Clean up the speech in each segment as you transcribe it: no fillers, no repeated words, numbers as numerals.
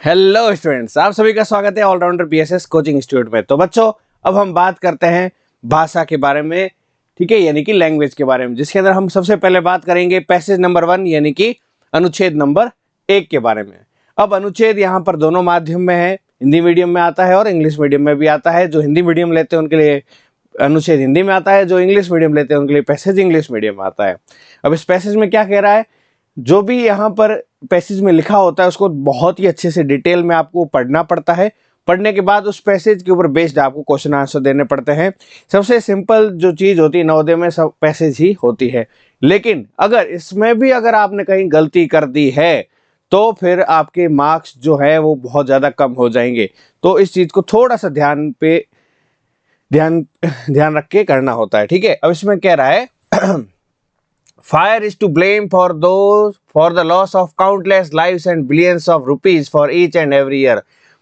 Hello students, आप सभी का स्वागत है ऑलराउंडर बीएसएस कोचिंग इंस्टीट्यूट में। तो बच्चों, अब हम बात करते हैं भाषा के बारे में, ठीक है, यानी कि लैंग्वेज के बारे में, जिसके अंदर हम सबसे पहले बात करेंगे पैसेज नंबर 1 यानी कि अनुच्छेद नंबर 1 के बारे में। अब अनुच्छेद यहाँ पर दोनों माध्यम में है, हिंदी मीडियम में आता है और इंग्लिश मीडियम में भी आता है। जो हिंदी मीडियम लेते हैं उनके लिए अनुच्छेद हिंदी में आता है, जो इंग्लिश मीडियम लेते हैं उनके लिए पैसेज इंग्लिश मीडियम में आता है। अब इस पैसेज में क्या कह रहा है, जो भी यहाँ पर पैसेज में लिखा होता है उसको बहुत ही अच्छे से डिटेल में आपको पढ़ना पड़ता है। पढ़ने के बाद उस पैसेज के ऊपर बेस्ड आपको क्वेश्चन आंसर देने पड़ते हैं। सबसे सिंपल जो चीज होती है नवोदय में सब पैसेज ही होती है, लेकिन अगर इसमें भी अगर आपने कहीं गलती कर दी है तो फिर आपके मार्क्स जो है वो बहुत ज्यादा कम हो जाएंगे। तो इस चीज को थोड़ा सा ध्यान रख के करना होता है, ठीक है। अब इसमें कह रहा है Fire is to blame for the loss of countless lives and billions of rupees for each and every year।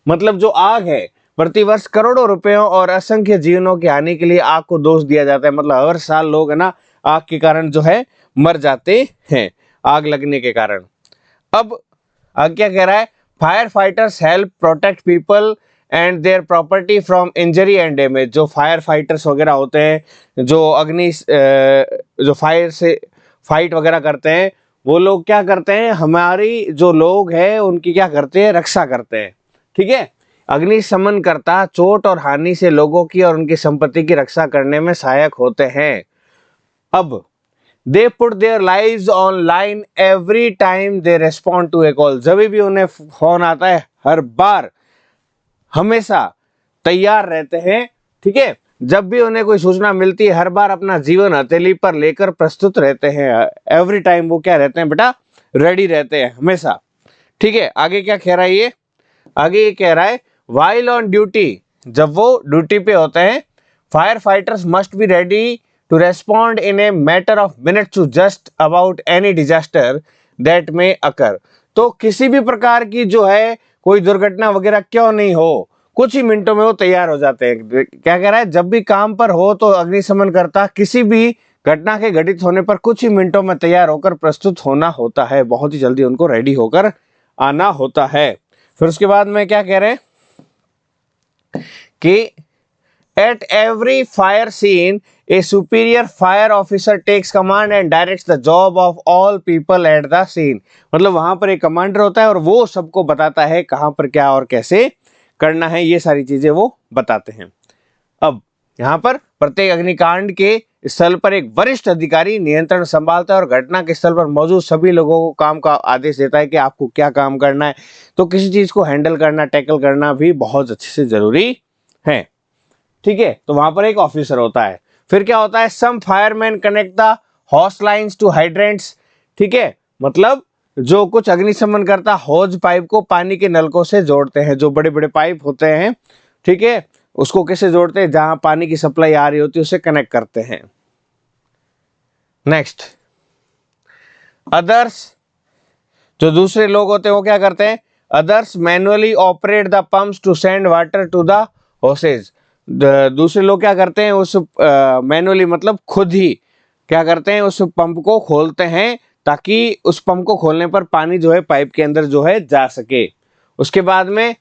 मतलब जो आग है प्रतिवर्ष करोड़ों रुपयों और असंख्य जीवनों की हानि के लिए आग को दोष दिया जाता है। मतलब हर साल लोग है ना आग के कारण जो है मर जाते हैं, आग लगने के कारण। अब आगे क्या कह रहा है, fire fighters help protect people and their property from injury and damage. जो फायर फाइटर्स वगैरह होते हैं, जो जो फायर से फाइट वगैरह करते हैं, वो लोग क्या करते हैं, हमारी जो लोग हैं उनकी क्या करते हैं, रक्षा करते हैं, ठीक है। अग्निशमन करता चोट और हानि से लोगों की और उनकी संपत्ति की रक्षा करने में सहायक होते हैं। अब they put their lives on line every time they respond to a call. जब भी उन्हें फोन आता है हर बार हमेशा तैयार रहते हैं, ठीक है। जब भी उन्हें कोई सूचना मिलती है हर बार अपना जीवन हथेली पर लेकर प्रस्तुत रहते हैं। एवरी टाइम वो क्या रहते हैं बेटा, रेडी रहते हैं हमेशा, ठीक है। आगे क्या कह रहा है ये, आगे ये कह रहा है वाइल ऑन ड्यूटी, जब वो ड्यूटी पे होते हैं, fire fighters must be ready to respond in a matter of minutes to just about any disaster that may occur. तो किसी भी प्रकार की जो है कोई दुर्घटना वगैरह क्यों नहीं हो, कुछ ही मिनटों में वो तैयार हो जाते हैं। क्या कह रहा है, जब भी काम पर हो तो अग्निशमन करता किसी भी घटना के घटित होने पर कुछ ही मिनटों में तैयार होकर प्रस्तुत होना होता है। बहुत ही जल्दी उनको रेडी होकर आना होता है। फिर उसके बाद में क्या कह रहे हैं कि at every fire scene a superior fire officer takes command and directs the job of all people at the scene. मतलब वहां पर एक कमांडर होता है और वो सबको बताता है कहां पर क्या और कैसे करना है, ये सारी चीजें वो बताते हैं। अब यहाँ पर प्रत्येक अग्निकांड के स्थल पर एक वरिष्ठ अधिकारी नियंत्रण संभालता है और घटना के स्थल पर मौजूद सभी लोगों को काम का आदेश देता है कि आपको क्या काम करना है। तो किसी चीज को हैंडल करना, टैकल करना भी बहुत अच्छे से जरूरी है, ठीक है। तो वहां पर एक ऑफिसर होता है। फिर क्या होता है, some fireman connect the hose lines to hydrants, ठीक है। मतलब जो कुछ अग्निशमन करता हौज पाइप को पानी के नलकों से जोड़ते हैं, जो बड़े बड़े पाइप होते हैं, ठीक है, उसको कैसे जोड़ते हैं, जहां पानी की सप्लाई आ रही होती है उसे कनेक्ट करते हैं। नेक्स्ट, अदर्स, जो दूसरे लोग होते हैं वो क्या करते हैं, others manually operate the pumps to send water to the hoses. दूसरे लोग क्या करते हैं, उस मैनुअली मतलब खुद ही क्या करते हैं, उस पंप को खोलते हैं ताकि उस पंप को खोलने पर पानी जो है पाइप के अंदर जो है जा सके। उसके बाद में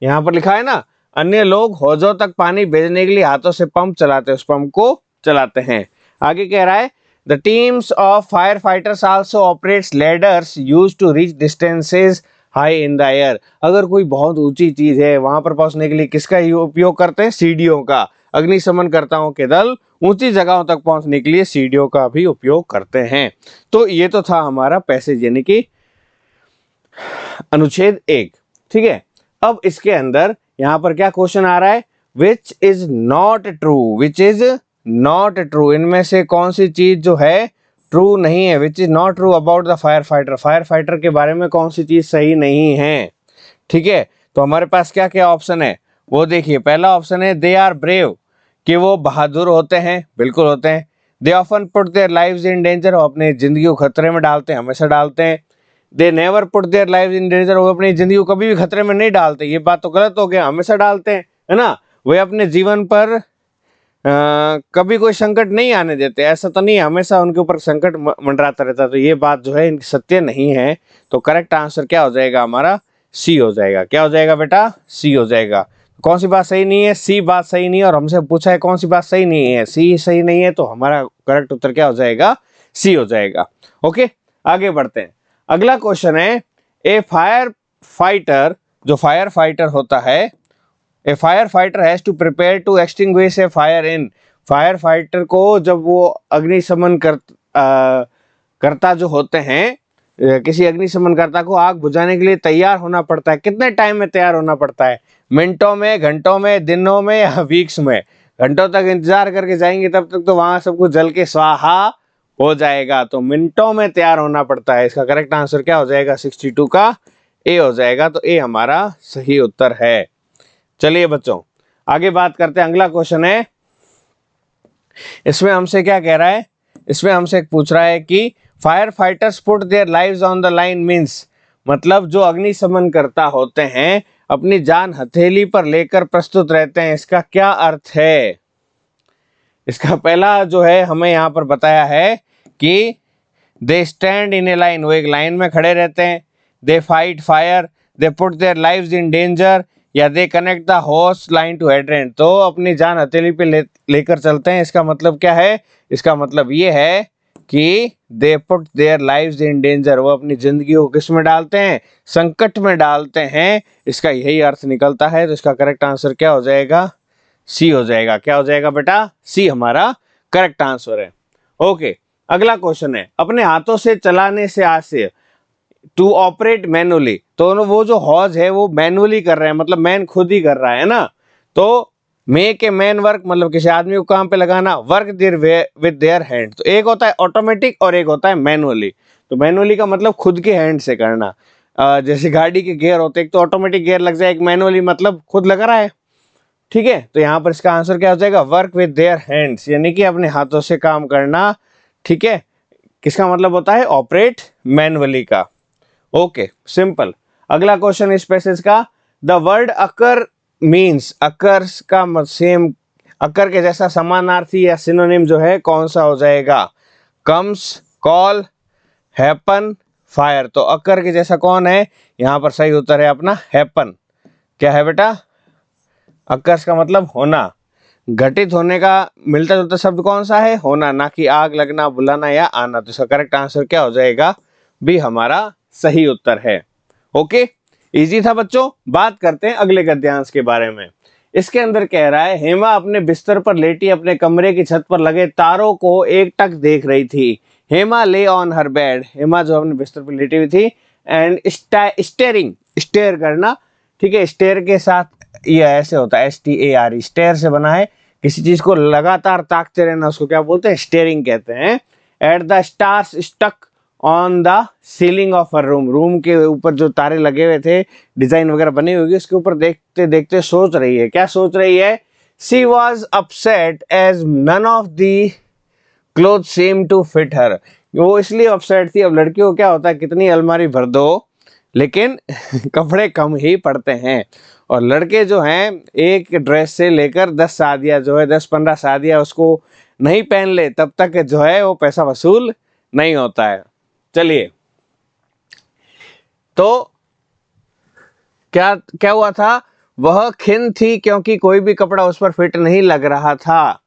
यहां पर लिखा है ना, अन्य लोग हौजों तक पानी भेजने के लिए हाथों से पंप चलाते हैं, उस पंप को चलाते हैं। आगे कह रहा है the teams of fire fighters also operates ladders used to reach distances high in the air. अगर कोई बहुत ऊंची चीज है वहां पर पहुंचने के लिए किसका उपयोग करते हैं, सीढ़ियों का। अग्निशमनकर्ताओं के दल ऊंची जगहों तक पहुंचने के लिए सीढ़ियों का भी उपयोग करते हैं। तो ये तो था हमारा पैसेज यानी कि अनुच्छेद 1, ठीक है। अब इसके अंदर यहां पर क्या क्वेश्चन आ रहा है, which is not true, which is not true, इनमें से कौन सी चीज जो है ट्रू नहीं है। Which is not true about the fire fighter, fire fighter के बारे में कौन सी चीज सही नहीं है, ठीक है। तो हमारे पास क्या क्या ऑप्शन है वो देखिए। पहला ऑप्शन है दे आर ब्रेव, कि वो बहादुर होते हैं, बिल्कुल होते हैं। They often put their lives in danger, वो अपनी जिंदगी को खतरे में डालते हैं, हमेशा डालते हैं। They never put their lives in danger, वो अपनी जिंदगी को कभी भी खतरे में नहीं डालते, ये बात तो गलत हो गया, हमेशा डालते हैं, है ना। वे अपने जीवन पर कभी कोई संकट नहीं आने देते, ऐसा तो नहीं, हमेशा उनके ऊपर संकट मंडराता रहता है। तो ये बात जो है सत्य नहीं है। तो करेक्ट आंसर क्या हो जाएगा हमारा, सी हो जाएगा। क्या हो जाएगा बेटा? सी हो जाएगा। कौन सी बात सही नहीं है? सी बात सही नहीं है, और हमसे पूछा है कौन सी बात सही नहीं है, सी सही नहीं है, तो हमारा करेक्ट उत्तर क्या हो जाएगा? सी हो जाएगा। ओके, आगे बढ़ते हैं। अगला क्वेश्चन है, ए फायर फाइटर, जो फायर फाइटर होता है, a fire fighter has to prepare to extinguish a fire in, fire fighter को जब वो अग्निशमन करता जो होते हैं, किसी अग्निशमनकर्ता को आग बुझाने के लिए तैयार होना पड़ता है, कितने टाइम में तैयार होना पड़ता है? मिनटों में, घंटों में, दिनों में, या वीक्स में? घंटों तक इंतजार करके जाएंगे तब तक तो वहां सब कुछ जल के स्वाहा हो जाएगा, तो मिनटों में तैयार होना पड़ता है। इसका करेक्ट आंसर क्या हो जाएगा? 62 का ए हो जाएगा। तो ए हमारा सही उत्तर है। चलिए बच्चों, आगे बात करते हैं। अगला क्वेश्चन है, इसमें हमसे क्या कह रहा है? इसमें हमसे पूछ रहा है कि fire fighters put their lives on the line means, मतलब जो अग्निशमन करता होते हैं अपनी जान हथेली पर लेकर प्रस्तुत रहते हैं, इसका क्या अर्थ है? इसका पहला जो है हमें यहाँ पर बताया है कि they stand in A line, वो एक लाइन में खड़े रहते हैं। They fight fire, they put their lives in danger, या दे कनेक्ट द होस लाइन टू हेड्रेंट, तो अपनी जान हथेली पे लेकर चलते हैं। इसका मतलब क्या है? इसका मतलब ये है कि दे put their lives in danger, वो अपनी जिंदगी को किस में डालते हैं? संकट में डालते हैं। इसका यही अर्थ निकलता है। तो इसका करेक्ट आंसर क्या हो जाएगा? सी हो जाएगा। क्या हो जाएगा बेटा? सी हमारा करेक्ट आंसर है। ओके, अगला क्वेश्चन है, अपने हाथों से चलाने से आशय, टू ऑपरेट मैनुअली, तो वो जो हॉज है वो मैनुअली कर रहे हैं, मतलब मैन खुद ही कर रहा है ना। तो मेक ए मैन वर्क, मतलब किसी आदमी को काम पे लगाना, work their with their hand, तो एक होता है ऑटोमेटिक और एक होता है मैनुअली। तो मैनुअली का मतलब खुद के हैंड से करना। जैसे गाड़ी के गियर होते हैं, एक तो ऑटोमेटिक गियर लग जाए, एक मैनुअली मतलब खुद लगा रहा है। ठीक है, तो यहाँ पर इसका आंसर क्या हो जाएगा? वर्क विद देयर हैंड्स, यानी कि अपने हाथों से काम करना। ठीक है, किसका मतलब होता है? ऑपरेट मैनुअली का। Okay, simple. अगला क्वेश्चन इस पैसेज का, the word occur means, occurs का सेम, अकर के जैसा समानार्थी या सिनोनिम जो है कौन सा हो जाएगा? Comes, call, happen, fire. तो अकर के जैसा कौन है? यहाँ पर सही उत्तर है अपना हैपन। क्या है बेटा? अकर्स का मतलब होना, घटित होने का मिलता जुलता शब्द कौन सा है? होना, ना कि आग लगना, बुलाना या आना। तो इसका करेक्ट आंसर क्या हो जाएगा? बी हमारा सही उत्तर है। ओके, इजी था बच्चों। बात करते हैं अगले गद्यांश के बारे में। इसके अंदर कह रहा है, हेमा अपने बिस्तर पर लेटी अपने कमरे की छत पर लगे तारों को एकटक देख रही थी। हेमा ले ऑन हर बेड, हेमा जो अपने बिस्तर पर लेटी हुई थी, एंड स्टेयरिंग, स्टेयर करना। ठीक है, स्टेयर के साथ ये ऐसे होता है, STAR, स्टेयर से बना है, किसी चीज को लगातार ताकते रहना, उसको क्या बोलते हैं? स्टेयरिंग कहते हैं। At the stars stuck on the ceiling of her room, room के ऊपर जो तारे लगे हुए थे, डिजाइन वगैरह बनी हुई, उसके ऊपर देखते देखते सोच रही है। क्या सोच रही है? She was upset as none of the cloth seem to fit her, वो इसलिए अपसेट थी। अब लड़कियों को क्या होता है, कितनी अलमारी भर दो लेकिन कपड़े कम ही पड़ते हैं। और लड़के जो हैं, एक ड्रेस से लेकर 10 शादियां जो है, 10-15 शादियां उसको नहीं पहन ले तब तक जो है वो पैसा वसूल नहीं होता है। चलिए, तो क्या क्या हुआ था? वह खिन्न थी क्योंकि कोई भी कपड़ा उस पर फिट नहीं लग रहा था।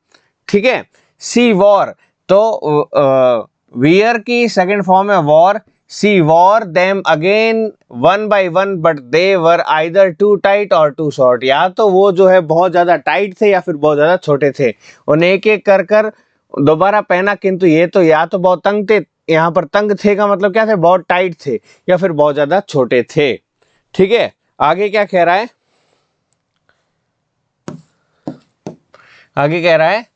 ठीक है, सी वॉर, तो वियर की सेकंड फॉर्म है wore. She wore them again one by one but they were either too tight और टू शॉर्ट, या तो वो जो है बहुत ज्यादा टाइट थे या फिर बहुत ज्यादा छोटे थे। उन्हें एक एक कर कर दोबारा पहना, किंतु ये तो या तो बहुत तंग थे, यहाँ पर तंग थे का मतलब क्या थे? बहुत टाइट थे, या फिर बहुत ज्यादा छोटे थे। ठीक है, आगे क्या कह रहा है? आगे कह रहा है,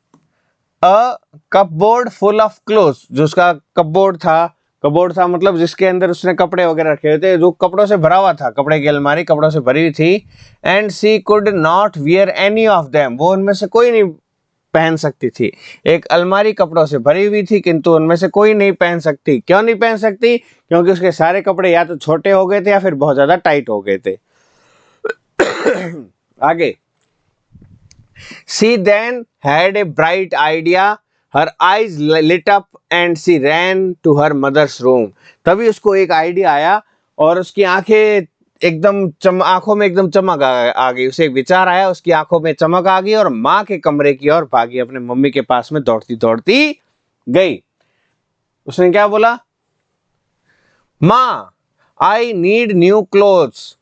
अ कपबोर्ड फुल ऑफ क्लोथ्स, जो उसका कपबोर्ड था मतलब जिसके अंदर उसने कपड़े वगैरह रखे हुए थे, जो कपड़ों से भरा हुआ था, कपड़े की अलमारी कपड़ों से भरी हुई थी। And she could not wear any of them, वो उनमें से कोई नहीं पहन सकती थी। एक अलमारी कपड़ों से भरी हुई थी किंतु उनमें से कोई नहीं पहन सकती। क्यों नहीं पहन सकती? क्योंकि उसके सारे कपड़े या तो छोटे हो गए थे या फिर बहुत ज्यादा टाइट हो गए थे। आगे, she then had a bright idea, her eyes lit up and she ran to her mother's room, तभी उसको एक आइडिया आया और उसकी आंखें एकदम आंखों में एकदम चमक आ गई, उसे एक विचार आया, उसकी आंखों में चमक आ गई और माँ के कमरे की ओर भागी, अपने मम्मी के पास में दौड़ती दौड़ती गई। उसने क्या बोला? माँ, आई नीड न्यू क्लोथ्स।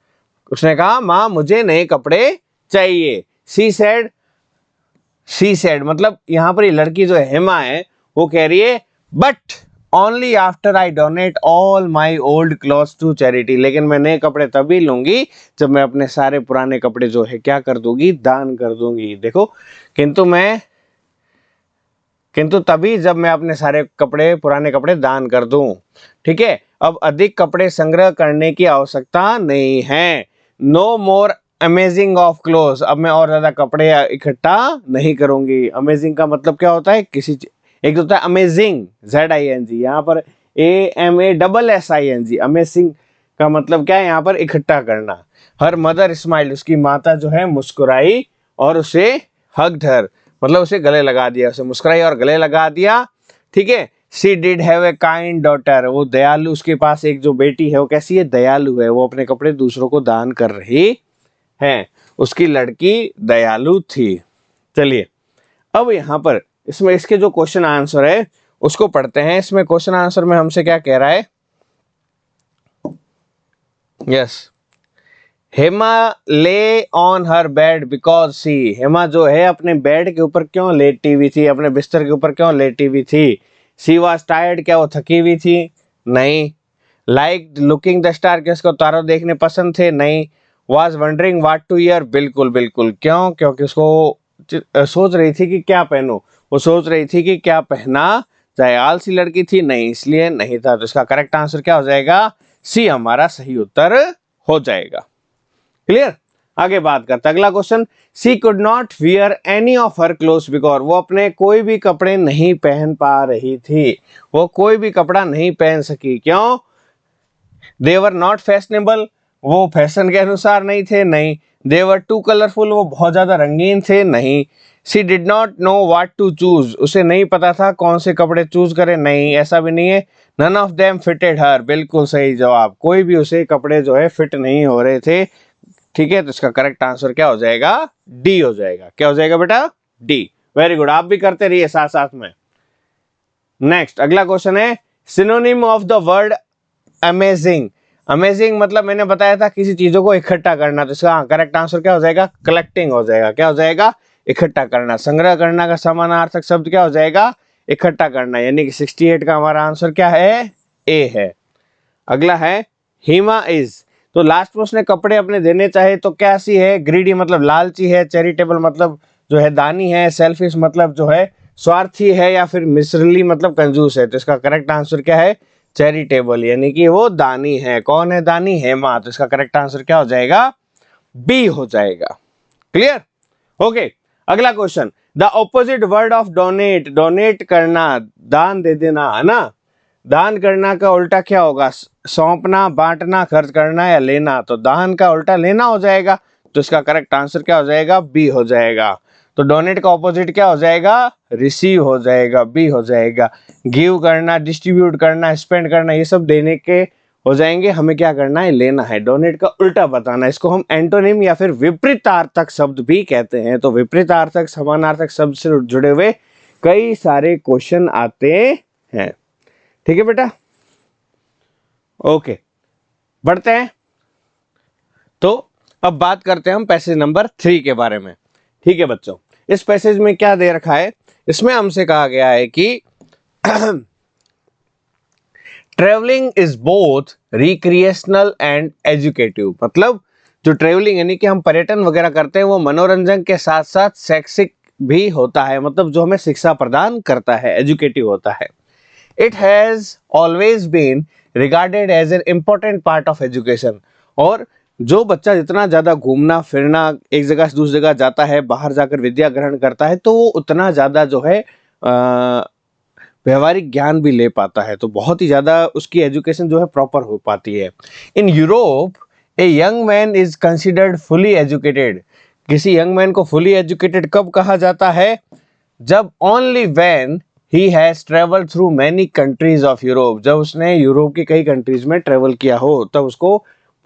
उसने कहा माँ मुझे नए कपड़े चाहिए। शी सेड मतलब यहाँ पर ये लड़की जो हेमा है वो कह रही है but only after I donate all my old clothes to charity. लेकिन मैं नए कपड़े तभी लूंगी जब मैं अपने सारे पुराने कपड़े जो है क्या कर दूंगी? दान कर दूंगी। देखो, किंतु तभी जब मैं अपने सारे पुराने कपड़े दान कर दूं। ठीक है, अब अधिक कपड़े संग्रह करने की आवश्यकता नहीं है। No more amazing of clothes. अब मैं और ज्यादा कपड़े इकट्ठा नहीं करूंगी। अमेजिंग का मतलब क्या होता है? एक तो होता है अमेजिंग, ZING, यहाँ पर AMASSING। अमेजिंग का मतलब क्या है? यहाँ पर इकट्ठा करना। हर मदर स्माइल, उसकी माता जो है मुस्कुराई और उसे हग्ड हर मतलब उसे गले लगा दिया, उसे मुस्कुराई और गले लगा दिया। ठीक है, she did have a kind daughter. वो दयालु, उसके पास एक जो बेटी है वो कैसी है? दयालु है। वो अपने कपड़े दूसरों को दान कर रही है। उसकी लड़की दयालु थी। चलिए, अब यहाँ पर इसमें इसके जो क्वेश्चन आंसर है उसको पढ़ते हैं। इसमें क्वेश्चन आंसर में हमसे क्या कह रहा है? यस, हेमा ले ऑन हर बेड बिकॉज सी। हेमा जो है अपने बेड के ऊपर क्यों लेटी हुई थी? अपने बिस्तर के ऊपर क्यों लेटी हुई थी? सी वॉज टायर्ड, क्या वो थकी हुई थी? नहीं। लाइक लुकिंग द स्टार, क्या उसको तारों देखने पसंद थे? नहीं। Was wondering what two year, बिल्कुल बिल्कुल। क्यों? क्योंकि उसको सोच रही थी कि क्या पहनूं। वो सोच रही थी कि क्या पहना जाए। आलसी लड़की थी? नहीं, इसलिए नहीं था। तो इसका करेक्ट आंसर क्या हो जाएगा? सी हमारा सही उत्तर हो जाएगा। क्लियर? आगे बात करते हैं। अगला question, she could not wear any of her clothes because. वो अपने कोई भी कपड़े नहीं पहन पा रही थी। वो कोई भी कपड़ा नहीं पहन सकी। क्यों? दे वर नॉट फैशनेबल, वो फैशन के अनुसार नहीं थे। नहीं। दे वर टू कलरफुल, वो बहुत ज्यादा रंगीन थे। नहीं। She did not know what to choose, उसे नहीं पता था कौन से कपड़े चूज करे। नहीं, ऐसा भी नहीं है। नन ऑफ देम फिटेड हर, बिल्कुल सही जवाब। कोई भी उसे कपड़े जो है फिट नहीं हो रहे थे। ठीक है, तो इसका करेक्ट आंसर क्या हो जाएगा? डी हो जाएगा। क्या हो जाएगा बेटा? डी। वेरी गुड, आप भी करते रहिए साथ साथ में। नेक्स्ट अगला क्वेश्चन है, synonym of the word amazing. Amazing मतलब मैंने बताया था किसी चीजों को इकट्ठा करना। तो इसका करेक्ट आंसर क्या हो जाएगा? कलेक्टिंग हो जाएगा। क्या हो जाएगा? इकट्ठा करना। संग्रह करना का समानार्थक शब्द क्या हो जाएगा? इकट्ठा करना। यानी कि 68 का हमारा आंसर क्या है? ए है। अगला है, हिमा इज। तो लास्ट में उसने कपड़े अपने देने चाहे तो कैसी है? ग्रीडी मतलब लालची है। चैरिटेबल मतलब जो है दानी है। सेल्फिश मतलब जो है स्वार्थी है। या फिर मिसरली मतलब कंजूस है। तो इसका करेक्ट आंसर क्या है? चैरिटेबल, यानी कि वो दानी है। कौन है दानी? हेमा। तो इसका करेक्ट आंसर क्या हो जाएगा? बी हो जाएगा। क्लियर? ओके, अगला question, the opposite word of donate. Donate करना, दान दे देना, है ना? दान करना का उल्टा क्या होगा? सौंपना, बांटना, खर्च करना या लेना। तो दान का उल्टा लेना हो जाएगा। तो इसका करेक्ट आंसर क्या हो जाएगा? बी हो जाएगा। तो डोनेट का ऑपोजिट क्या हो जाएगा? रिसीव हो जाएगा। बी हो जाएगा। गिव करना, डिस्ट्रीब्यूट करना, स्पेंड करना, ये सब देने के हो जाएंगे। हमें क्या करना है? लेना है। डोनेट का उल्टा बताना, इसको हम एंटोनिम या फिर विपरीतार्थक शब्द भी कहते हैं। तो विपरीतार्थक, समानार्थक शब्द से जुड़े हुए कई सारे क्वेश्चन आते हैं। ठीक है बेटा? ओके, बढ़ते हैं। तो अब बात करते हैं हम पैसेज नंबर 3 के बारे में। ठीक है बच्चों, इस पैसेज में क्या दे रखा है? इसमें हमसे कहा गया है कि travelling is both recreational and educative. मतलब जो ट्रेवलिंग यानी कि हम पर्यटन वगैरह करते हैं वो मनोरंजन के साथ साथ शैक्षिक भी होता है। मतलब जो हमें शिक्षा प्रदान करता है, एजुकेटिव होता है। It has always been regarded as an important part of education। और जो बच्चा जितना ज़्यादा घूमना फिरना, एक जगह से दूसरी जगह जाता है, बाहर जाकर विद्या ग्रहण करता है, तो वो उतना ज़्यादा जो है व्यवहारिक ज्ञान भी ले पाता है। तो बहुत ही ज़्यादा उसकी एजुकेशन जो है प्रॉपर हो पाती है। In Europe a young man is considered fully educated. किसी यंग मैन को फुली एजुकेटेड कब कहा जाता है? जब only when he has traveled through many countries of Europe। जब उसने यूरोप की कई कंट्रीज में ट्रेवल किया हो तब उसको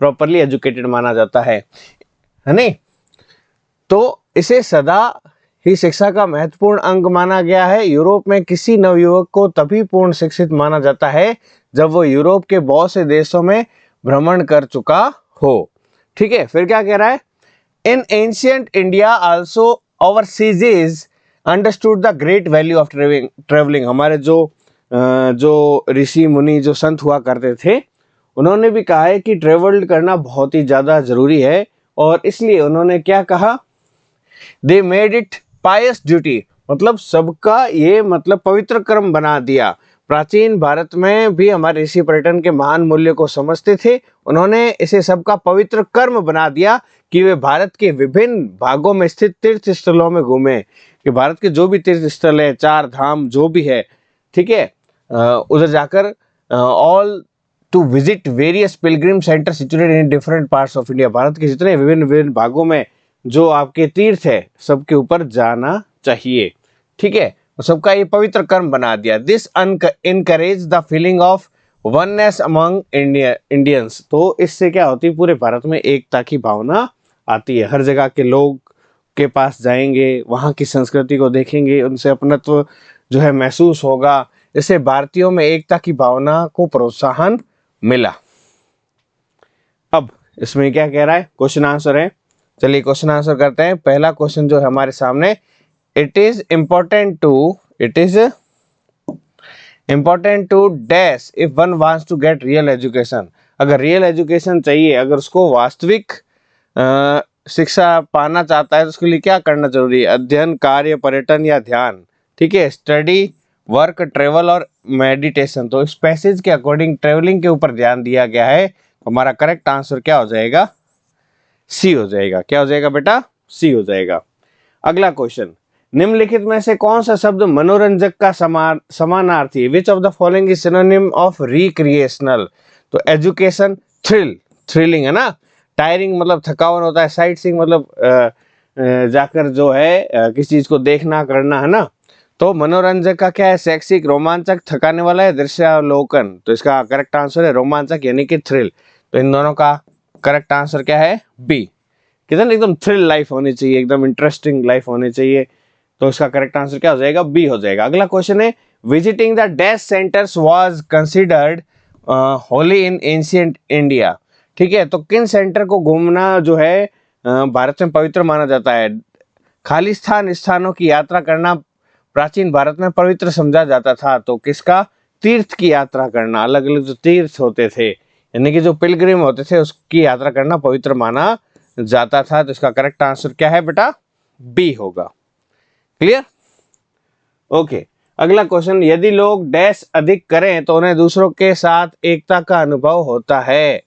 प्रॉपरली एजुकेटेड माना जाता है नहीं? तो इसे सदा ही शिक्षा का महत्वपूर्ण अंग माना गया है। यूरोप में किसी नवयुवक को तभी पूर्ण शिक्षित माना जाता है जब वो यूरोप के बहुत से देशों में भ्रमण कर चुका हो। ठीक है, फिर क्या कह रहा है? In ancient India also our sages understood the great value of travelling. हमारे जो ऋषि मुनि जो संत हुआ करते थे, उन्होंने भी कहा है कि ट्रेवल करना बहुत ही ज़्यादा ज़रूरी है, और इसलिए उन्होंने क्या कहा? They made it pious duty, मतलब सबका ये मतलब पवित्र कर्म बना दिया। प्राचीन भारत में भी हमारे ऋषि पर्यटन के महान मूल्य को समझते थे। उन्होंने इसे सबका पवित्र कर्म बना दिया कि वे भारत के विभिन्न भागों में स्थित तीर्थ स्थलों में घूमे, कि भारत के जो भी तीर्थ स्थल है, चार धाम जो भी है, ठीक है, उधर जाकर all to visit various pilgrim centre situated in different parts of India. Bharat के जितने विभिन्न विभिन्न भागों में जो आपके तीर्थ है, सबके ऊपर जाना चाहिए। ठीक है, सबका ये पवित्र कर्म बना दिया। This encourage the feeling of oneness among Indians. तो इससे क्या होती है? पूरे भारत में एकता की भावना आती है। हर जगह के लोग के पास जाएंगे, वहाँ की संस्कृति को देखेंगे, उनसे अपनत्व जो है महसूस होगा। इससे भारतीयों में एकता की भावना को प्रोत्साहन मिला। अब इसमें क्या कह रहा है? क्वेश्चन आंसर है। चलिए क्वेश्चन आंसर करते हैं। पहला क्वेश्चन जो है हमारे सामने, it is important to dash if one wants to get real education. अगर रियल एजुकेशन चाहिए, अगर उसको वास्तविक शिक्षा पाना चाहता है, तो उसके लिए क्या करना जरूरी है? अध्ययन, कार्य, पर्यटन या ध्यान। ठीक है, स्टडी, वर्क, ट्रेवल और मेडिटेशन। तो इस पैसेज के अकॉर्डिंग ट्रेवलिंग के ऊपर ध्यान दिया गया है। हमारा करेक्ट आंसर क्या हो जाएगा? सी हो जाएगा। क्या हो जाएगा बेटा? सी हो जाएगा। अगला क्वेश्चन, निम्नलिखित में से कौन सा शब्द मनोरंजक का समानार्थी? Which of the following is synonym of recreational? तो एजुकेशन, थ्रिलिंग है ना, टायरिंग मतलब थकावन होता है, साइट सीइंग मतलब जाकर जो है किसी चीज को देखना करना, है ना। तो मनोरंजक का क्या है? शैक्षिक, रोमांचक, थकाने वाला है, दृश्यावलोकन। तो इसका करेक्ट आंसर है रोमांचक यानी कि थ्रिल। तो इन दोनों का करेक्ट आंसर क्या है? बी। कितना एकदम थ्रिल लाइफ होनी चाहिए, एकदम इंटरेस्टिंग लाइफ होनी चाहिए। तो इसका करेक्ट आंसर क्या हो जाएगा? बी हो जाएगा। अगला क्वेश्चन है, visiting the dash centres was considered Holi in ancient India. ठीक है, तो किन सेंटर को घूमना जो है भारत में पवित्र माना जाता है? खाली स्थानों की यात्रा करना प्राचीन भारत में पवित्र समझा जाता था। तो किसका? तीर्थ की यात्रा करना, अलग अलग जो तीर्थ होते थे, यानी कि जो पिलग्रिम होते थे, उसकी यात्रा करना पवित्र माना जाता था। तो इसका करेक्ट आंसर क्या है बेटा? बी होगा। क्लियर? ओके। अगला क्वेश्चन, यदि लोग डैश अधिक करें तो उन्हें दूसरों के साथ एकता का अनुभव होता है।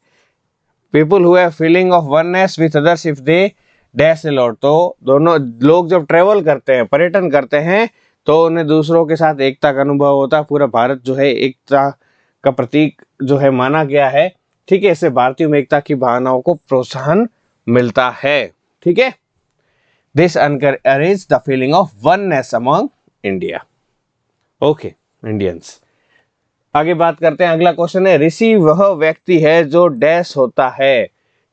People who have feeling of oneness with others if they dash a lot. तो दोनों लोग जब ट्रेवल करते हैं, पर्यटन करते हैं, तो उन्हें दूसरों के साथ एकता का अनुभव होता है। पूरा भारत जो है एकता का प्रतीक जो है माना गया है। ठीक है, इससे भारतीयों में एकता की भावनाओं को प्रोत्साहन मिलता है। ठीक है, this encourages the feeling of oneness among India. Okay Indians. आगे बात करते हैं। अगला क्वेश्चन है, ऋषि वह व्यक्ति है जो डैश होता है।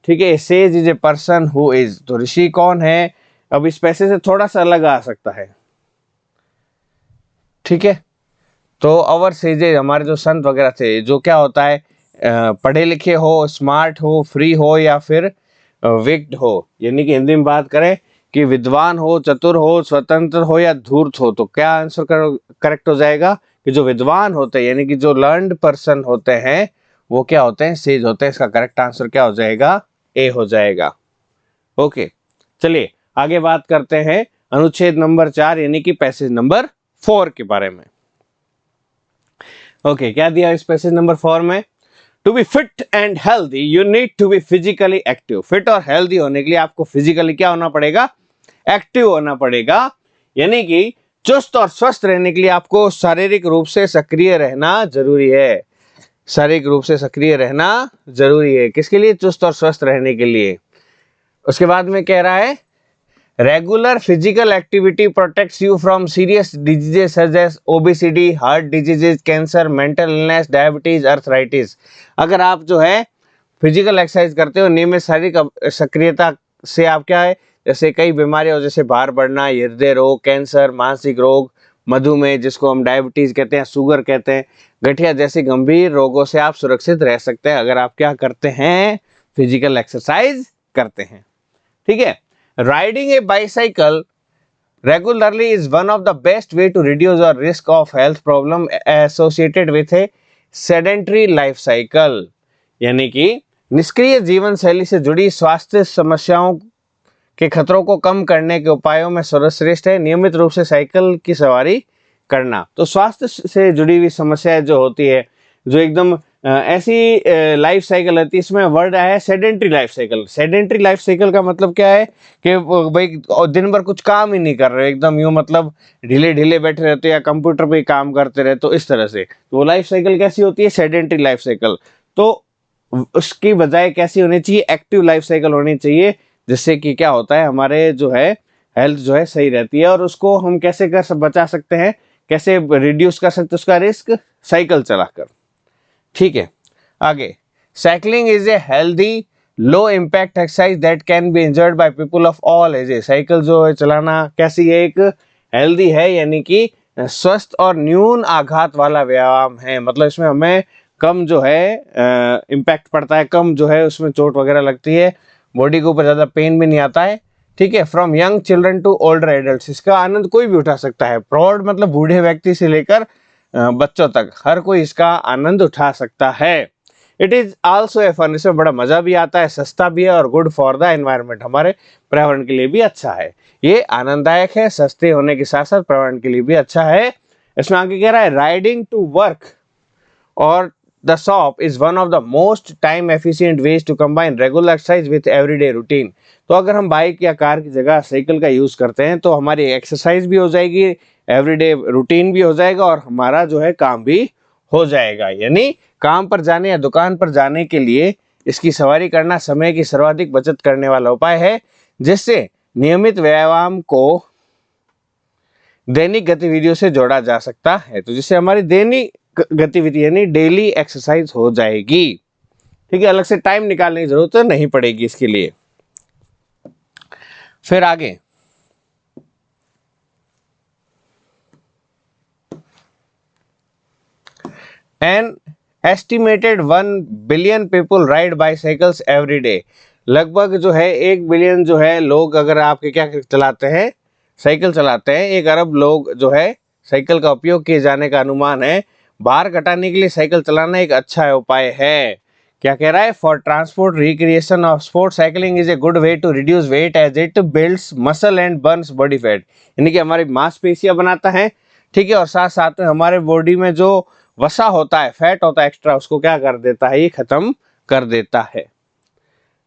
ठीक है, says is a person who is. तो ऋषि कौन है? अब इस पैसे से थोड़ा सा अलग आ सकता है। ठीक है, तो अवर सेजेज हमारे जो संत वगैरह थे, जो क्या होता है, पढ़े लिखे हो, स्मार्ट हो, फ्री हो या फिर विक्ड हो, यानी कि हिंदी में बात करें कि विद्वान हो, चतुर हो, स्वतंत्र हो या धूर्त हो। तो क्या आंसर करेक्ट हो जाएगा? कि जो विद्वान होते हैं, यानी कि जो लर्नड पर्सन होते हैं, वो क्या होते हैं? सेज होते हैं। इसका करेक्ट आंसर क्या हो जाएगा? ए हो जाएगा। ओके, चलिए आगे बात करते हैं अनुच्छेद नंबर 4 यानी कि पैसेज नंबर 4 के बारे में। ओके, क्या दिया इस पैसेज नंबर 4 में? To be fit and healthy you need to be physically active. Fit और हेल्दी होने के लिए आपको फिजिकली क्या होना पड़ेगा? एक्टिव होना पड़ेगा। यानी कि चुस्त और स्वस्थ रहने के लिए आपको शारीरिक रूप से सक्रिय रहना जरूरी है। शारीरिक रूप से सक्रिय रहना जरूरी है। किसके लिए? चुस्त और स्वस्थ रहने के लिए। उसके बाद में कह रहा है, regular physical activity protects you from serious diseases such as obesity, heart diseases, cancer, mental illness, diabetes, arthritis. अगर आप जो है फिजिकल एक्सरसाइज करते हो, नियमित शारीरिक सक्रियता से आप क्या है, जैसे कई बीमारियां जैसे भार बढ़ना, हृदय रोग, कैंसर, मानसिक रोग, मधुमेह जिसको हम डायबिटीज कहते हैं, शुगर कहते हैं, गठिया जैसे गंभीर रोगों से आप सुरक्षित रह सकते हैं अगर आप क्या करते हैं, फिजिकल एक्सरसाइज करते हैं। ठीक है। Riding A bicycle regularly is one of the best way to reduce our risk of health problem associated with a sedentary life cycle। यानी कि निष्क्रिय जीवन शैली से जुड़ी स्वास्थ्य समस्याओं के खतरों को कम करने के उपायों में सर्वश्रेष्ठ है नियमित रूप से साइकिल की सवारी करना। तो स्वास्थ्य से जुड़ी हुई समस्याएं जो होती है, जो एकदम ऐसी लाइफ साइकिल रहती है, इसमें वर्ड आया है sedentary life cycle. Sedentary life cycle का मतलब क्या है कि भाई दिन भर कुछ काम ही नहीं कर रहे, एकदम यूं मतलब ढीले ढीले बैठे रहते या कंप्यूटर पे ही काम करते रहे, तो इस तरह से तो वो लाइफ साइकिल कैसी होती है, सेडेंट्री लाइफ साइकिल। तो उसकी बजाय कैसी होनी चाहिए, एक्टिव लाइफ साइकिल होनी चाहिए, जिससे कि क्या होता है हमारे जो है हेल्थ जो है सही रहती है। और उसको हम कैसे बचा सकते हैं, कैसे रिड्यूस कर सकते हैं उसका रिस्क, साइकिल चलाकर। ठीक है। आगे, cycling is a healthy low impact exercise that can be enjoyed by people of all ages. Cycle जो है चलाना कैसी है, एक हेल्दी है, यानी कि स्वस्थ और न्यून आघात वाला व्यायाम है। मतलब इसमें हमें कम जो है इम्पैक्ट पड़ता है, कम जो है उसमें चोट वगैरह लगती है, बॉडी के ऊपर ज़्यादा पेन भी नहीं आता है। ठीक है। From young children to older adult, इसका आनंद कोई भी उठा सकता है। प्रौढ़ मतलब बूढ़े व्यक्ति से लेकर बच्चों तक हर कोई इसका आनंद उठा सकता है। It is also a fun, इसमें बड़ा मजा भी आता है, सस्ता भी है और गुड फॉर द एनवायरनमेंट, हमारे पर्यावरण के लिए भी अच्छा है। ये आनंददायक है, सस्ते होने के साथ साथ पर्यावरण के लिए भी अच्छा है। इसमें आगे कह रहा है राइडिंग टू वर्क और the shop is one of the most time efficient ways to combine regular exercise with everyday routine। तो अगर हम बाइक या कार की जगह साइकिल का यूज करते हैं तो हमारी एक्सरसाइज भी हो जाएगी, एवरीडे रूटीन भी हो जाएगा और हमारा जो है काम भी हो जाएगा। यानी काम पर जाने या दुकान पर जाने के लिए इसकी सवारी करना समय की सर्वाधिक बचत करने वाला उपाय है, जिससे नियमित व्यायाम को दैनिक गतिविधियों से जोड़ा जा सकता है। तो जिससे हमारी दैनिक गतिविधि यानी डेली एक्सरसाइज हो जाएगी। ठीक है। अलग से टाइम निकालने की जरूरत नहीं पड़ेगी इसके लिए। फिर आगे, an estimated 1 billion people ride bicycles every day. लगभग जो है 1 बिलियन जो है लोग अगर आपके क्या चलाते हैं, साइकिल चलाते हैं। 1 अरब लोग जो है साइकिल का उपयोग किए जाने का अनुमान है। भार घटाने के लिए साइकिल चलाना एक अच्छा उपाय है। क्या कह रहा है, for transport recreation of sport cycling is a good way to reduce weight as it builds muscle and burns body fat. यानी कि हमारी मांसपेशियां बनाता है। ठीक है। और साथ साथ में हमारे बॉडी में जो वसा होता है, फैट होता है एक्स्ट्रा, उसको क्या कर देता है, ये खत्म कर देता है।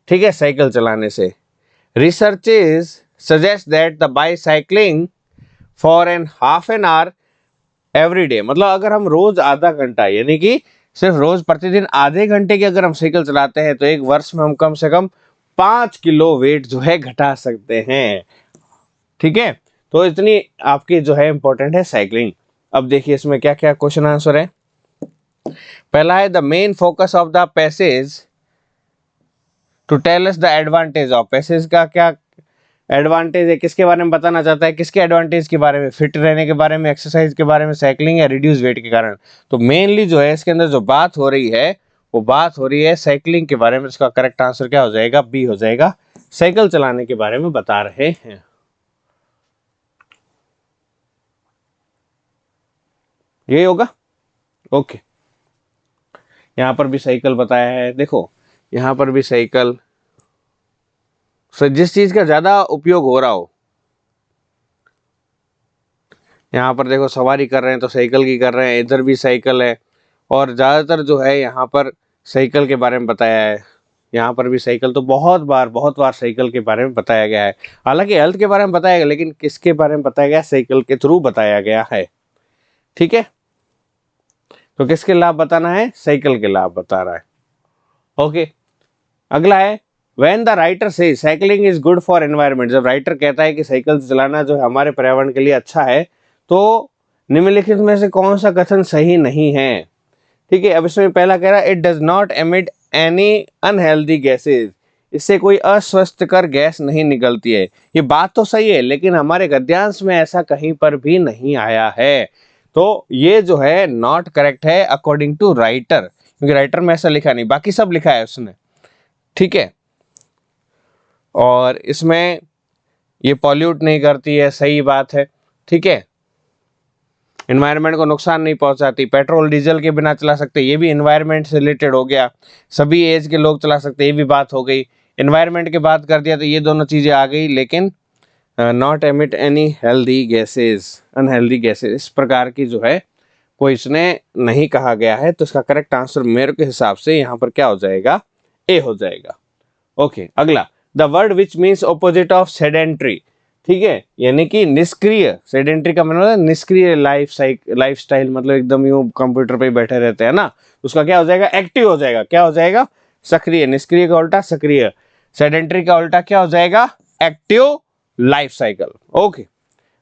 ठीक है, साइकिल चलाने से। Researches suggest that the bicycling for an half an hour every day, मतलब अगर हम रोज आधा घंटा यानी कि सिर्फ रोज प्रतिदिन आधे घंटे की अगर हम साइकिल चलाते हैं तो एक वर्ष में हम कम से कम 5 किलो वेट जो है घटा सकते हैं। ठीक है। तो इतनी आपकी जो है इंपॉर्टेंट है साइकिलिंग। अब देखिए इसमें क्या क्या क्वेश्चन आंसर है। पहला है the main focus of the passage to tell us the advantage of. Passage का क्या एडवांटेज है, किसके बारे में बताना चाहता है, किसके एडवांटेज के बारे में, फिट रहने के बारे में, एक्सरसाइज के बारे में, साइकिलिंग या रिड्यूस वेट के कारण। तो मेनली जो है इसके अंदर जो बात हो रही है वो बात हो रही है साइकिलिंग के बारे में। इसका करेक्ट आंसर क्या हो जाएगा, बी हो जाएगा, साइकिल चलाने के बारे में बता रहे हैं। यही होगा। ओके। यहां पर भी साइकिल बताया है, देखो यहां पर भी साइकिल, जिस चीज का ज्यादा उपयोग हो रहा हो, यहाँ पर देखो सवारी कर रहे हैं तो साइकिल की कर रहे हैं, इधर भी साइकिल है और ज्यादातर जो है यहाँ पर साइकिल के बारे में बताया है। यहाँ पर भी साइकिल, तो बहुत बार साइकिल के बारे में बताया गया है। हालांकि हेल्थ के बारे में बताया गया, लेकिन किसके बारे में बताया गया, साइकिल के थ्रू बताया गया है। ठीक है। तो किसके लाभ बताना है, साइकिल के लाभ बता रहा है। ओके। अगला है When the writer says cycling is good for environment, जब राइटर कहता है कि साइकिल चलाना जो है हमारे पर्यावरण के लिए अच्छा है, तो निम्नलिखित में से कौन सा कथन सही नहीं है। ठीक है। अब इसमें पहला कह रहा है it does not emit any unhealthy gases, इससे कोई अस्वस्थकर गैस नहीं निकलती है। ये बात तो सही है, लेकिन हमारे गद्यांश में ऐसा कहीं पर भी नहीं आया है, तो ये जो है नॉट करेक्ट है अकॉर्डिंग टू राइटर, क्योंकि राइटर में ऐसा लिखा नहीं, बाकी सब लिखा है उसने, ठीक है। और इसमें ये पॉल्यूट नहीं करती है, सही बात है, ठीक है। एनवायरनमेंट को नुकसान नहीं पहुंचाती, पेट्रोल डीजल के बिना चला सकते, ये भी एनवायरनमेंट से रिलेटेड हो गया। सभी एज के लोग चला सकते, ये भी बात हो गई। एनवायरनमेंट की बात कर दिया तो ये दोनों चीजें आ गई, लेकिन not emit any healthy gases, unhealthy gases, इस प्रकार की जो है कोई इसने नहीं कहा गया है। तो इसका करेक्ट आंसर मेरे के हिसाब से यहाँ पर क्या हो जाएगा, ए हो जाएगा। ओके, अगला, the word which means opposite of sedentary, ठीक है, यानी कि निष्क्रिय। सेडेंट्री का मतलब है निष्क्रिय लाइफ स्टाइल, मतलब एकदम यूं कंप्यूटर पे बैठे रहते हैं ना, उसका क्या हो जाएगा, एक्टिव हो जाएगा। क्या हो जाएगा, सक्रिय। निष्क्रिय का उल्टा सक्रिय, सेडेंट्री का उल्टा क्या हो जाएगा, एक्टिव लाइफ साइकिल। ओके,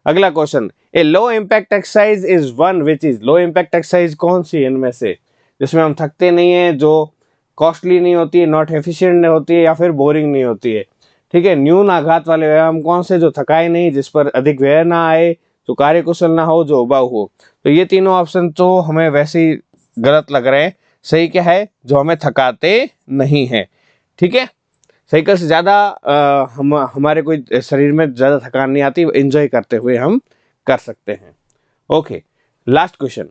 अगला question, A low impact exercise is one which is, low impact exercise कौन सी है इनमें से जिसमें हम थकते नहीं है, जो कॉस्टली नहीं होती है, नॉट एफिशिएंट होती है, या फिर बोरिंग नहीं होती है, ठीक है। न्यून आघात वाले व्यायाम कौन से, जो थकाए नहीं, जिस पर अधिक व्यय ना आए, जो कार्य कुशल ना हो, जो उबाऊ हो। तो ये तीनों ऑप्शन तो हमें वैसे ही गलत लग रहे हैं। सही क्या है, जो हमें थकाते नहीं है, ठीक है। साइकिल से ज़्यादा हमारे कोई शरीर में ज़्यादा थकान नहीं आती, एंजॉय करते हुए हम कर सकते हैं। Okay, last question,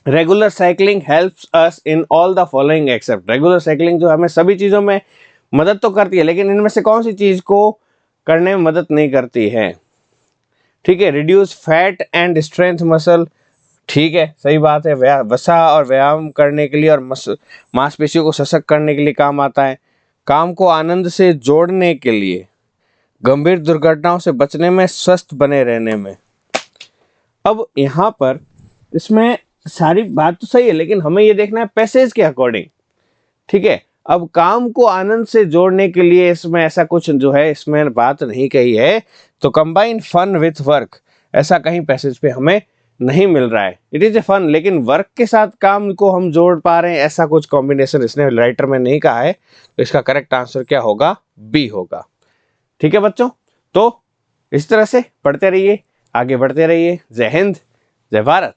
regular cycling helps us in all the following except, regular cycling जो हमें सभी चीज़ों में मदद तो करती है, लेकिन इनमें से कौन सी चीज़ को करने में मदद नहीं करती है, ठीक है। Reduce fat and strength muscle, ठीक है, सही बात है। वसा और व्यायाम करने के लिए और मांसपेशियों को सशक्त करने के लिए काम आता है। काम को आनंद से जोड़ने के लिए, गंभीर दुर्घटनाओं से बचने में, स्वस्थ बने रहने में। अब यहाँ पर इसमें सारी बात तो सही है, लेकिन हमें ये देखना है पैसेज के अकॉर्डिंग, ठीक है। अब काम को आनंद से जोड़ने के लिए इसमें ऐसा कुछ जो है इसमें बात नहीं कही है, तो कंबाइन फन विथ वर्क, ऐसा कहीं पैसेज पे हमें नहीं मिल रहा है। इट इज ए फन, लेकिन वर्क के साथ काम को हम जोड़ पा रहे हैं, ऐसा कुछ कॉम्बिनेशन इसने राइटर में नहीं कहा है। तो इसका करेक्ट आंसर क्या होगा, बी होगा, ठीक है बच्चों। तो इस तरह से पढ़ते रहिए, आगे बढ़ते रहिए। जय हिंद, जय भारत।